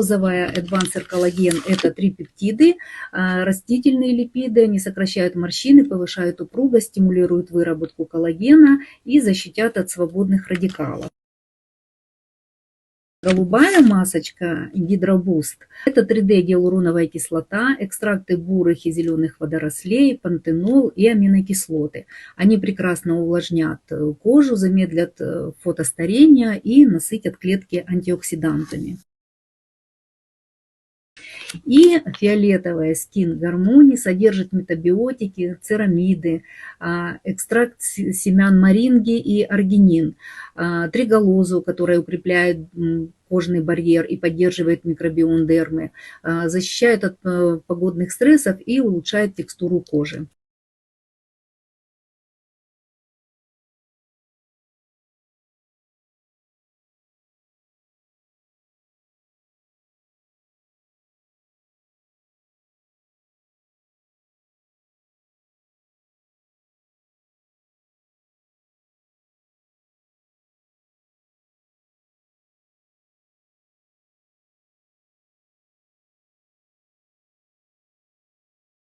Розовая Advancer коллаген – это 3 пептиды, растительные липиды, они сокращают морщины, повышают упругость, стимулируют выработку коллагена и защитят от свободных радикалов. Голубая масочка Гидробуст – это 3D-гиалуроновая кислота, экстракты бурых и зеленых водорослей, пантенол и аминокислоты. Они прекрасно увлажнят кожу, замедлят фотостарение и насытят клетки антиоксидантами. И фиолетовая Skin Harmony содержит метабиотики, церамиды, экстракт семян моринги и аргинин, триголозу, которая укрепляет кожный барьер и поддерживает микробиом дермы, защищает от погодных стрессов и улучшает текстуру кожи.